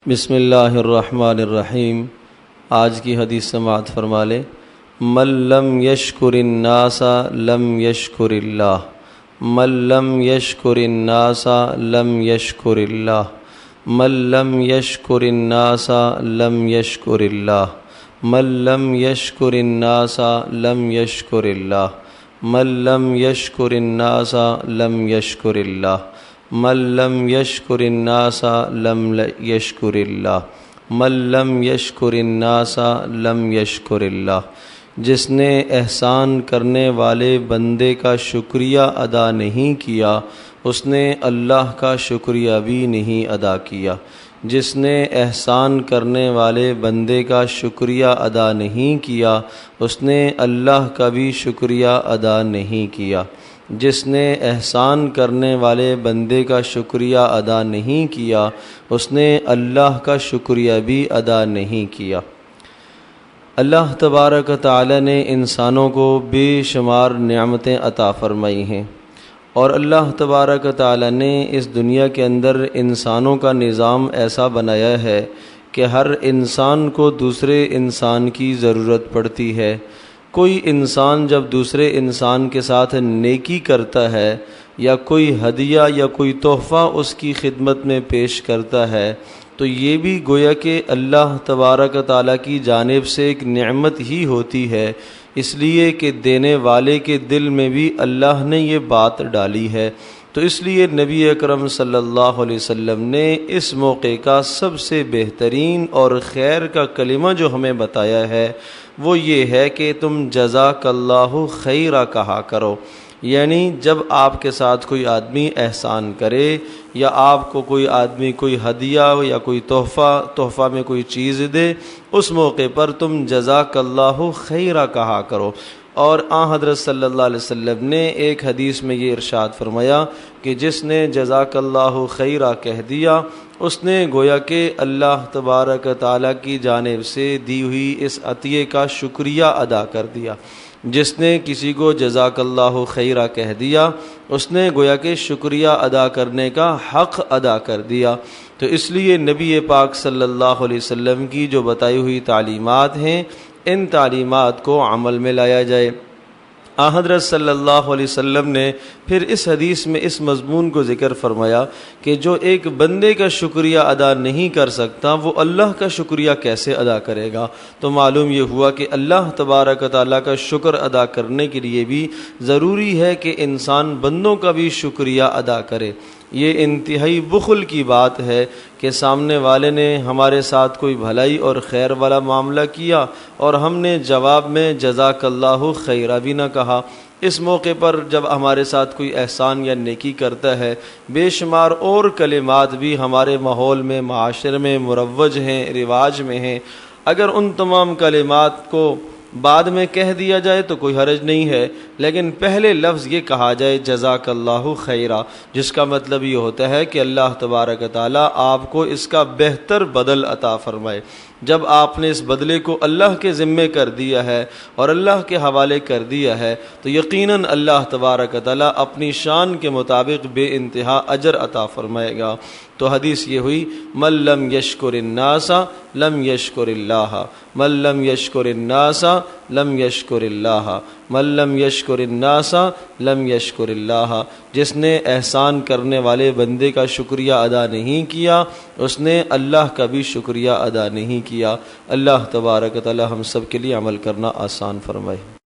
بسم اللہ الرحمن الرحیم۔ آج کی حدیث سماعت فرما لیں۔ من لم یشکر الناس لم یشکر اللہ، من لم یشکر الناس لم یشکر اللہ، من لم یشکر الناس لم یشکر اللہ، من لم یشکر الناس لم یشکر اللہ، من لم یشکر الناس لم یشکر اللہ، من لم یشکر الناس لم یشکر اللہ، من لم یشکر الناس لم یشکر اللہ۔ جس نے احسان کرنے والے بندے کا شکریہ ادا نہیں کیا، اس نے اللہ کا شکریہ بھی نہیں ادا کیا۔ جس نے احسان کرنے والے بندے کا شکریہ ادا نہیں کیا، اس نے اللہ کا بھی شکریہ ادا نہیں کیا۔ جس نے احسان کرنے والے بندے کا شکریہ ادا نہیں کیا، اس نے اللہ کا شکریہ بھی ادا نہیں کیا۔ اللہ تبارک و تعالی نے انسانوں کو بے شمار نعمتیں عطا فرمائی ہیں، اور اللہ تبارک و تعالی نے اس دنیا کے اندر انسانوں کا نظام ایسا بنایا ہے کہ ہر انسان کو دوسرے انسان کی ضرورت پڑتی ہے۔ کوئی انسان جب دوسرے انسان کے ساتھ نیکی کرتا ہے یا کوئی ہدیہ یا کوئی تحفہ اس کی خدمت میں پیش کرتا ہے، تو یہ بھی گویا کہ اللہ تبارک و تعالیٰ کی جانب سے ایک نعمت ہی ہوتی ہے، اس لیے کہ دینے والے کے دل میں بھی اللہ نے یہ بات ڈالی ہے۔ تو اس لیے نبی اکرم صلی اللہ علیہ وسلم نے اس موقع کا سب سے بہترین اور خیر کا کلمہ جو ہمیں بتایا ہے وہ یہ ہے کہ تم جزاک اللہ خیرا کہا کرو۔ یعنی جب آپ کے ساتھ کوئی آدمی احسان کرے یا آپ کو کوئی آدمی کوئی ہدیہ یا کوئی تحفہ میں کوئی چیز دے، اس موقع پر تم جزاک اللہ خیرا کہا کرو۔ اور حضرت صلی اللہ علیہ وسلم نے ایک حدیث میں یہ ارشاد فرمایا کہ جس نے جزاک اللہ خیرا کہہ دیا، اس نے گویا کہ اللہ تبارک و تعالیٰ کی جانب سے دی ہوئی اس عطیے کا شکریہ ادا کر دیا۔ جس نے کسی کو جزاک اللہ خیرا کہہ دیا، اس نے گویا کہ شکریہ ادا کرنے کا حق ادا کر دیا۔ تو اس لیے نبی پاک صلی اللہ علیہ وسلم کی جو بتائی ہوئی تعلیمات ہیں، ان تعلیمات کو عمل میں لایا جائے۔ حضرت صلی اللہ علیہ وسلم نے پھر اس حدیث میں اس مضمون کو ذکر فرمایا کہ جو ایک بندے کا شکریہ ادا نہیں کر سکتا، وہ اللہ کا شکریہ کیسے ادا کرے گا؟ تو معلوم یہ ہوا کہ اللہ تبارک و تعالیٰ کا شکر ادا کرنے کے لیے بھی ضروری ہے کہ انسان بندوں کا بھی شکریہ ادا کرے۔ یہ انتہائی بخل کی بات ہے کہ سامنے والے نے ہمارے ساتھ کوئی بھلائی اور خیر والا معاملہ کیا اور ہم نے جواب میں جزاک اللہ خیرہ بھی نہ کہا۔ اس موقع پر جب ہمارے ساتھ کوئی احسان یا نیکی کرتا ہے، بے شمار اور کلمات بھی ہمارے ماحول میں معاشرے میں مروج ہیں، رواج میں ہیں۔ اگر ان تمام کلمات کو بعد میں کہہ دیا جائے تو کوئی حرج نہیں ہے، لیکن پہلے لفظ یہ کہا جائے جزاک اللہ خیرہ، جس کا مطلب یہ ہوتا ہے کہ اللہ تبارک و تعالیٰ آپ کو اس کا بہتر بدل عطا فرمائے۔ جب آپ نے اس بدلے کو اللہ کے ذمے کر دیا ہے اور اللہ کے حوالے کر دیا ہے تو یقیناً اللہ تبارک و تعالیٰ اپنی شان کے مطابق بے انتہا اجر عطا فرمائے گا۔ تو حدیث یہ ہوئی، من لم یشکر الناس لم یشکر اللہ، من لم یشکر الناس لم یشکر اللہ، من لم یشکر الناس لم یشکر اللہ۔ جس نے احسان کرنے والے بندے کا شکریہ ادا نہیں کیا، اس نے اللہ کا بھی شکریہ ادا نہیں کیا۔ اللہ تبارک و تعالی ہم سب کے لیے عمل کرنا آسان فرمائے۔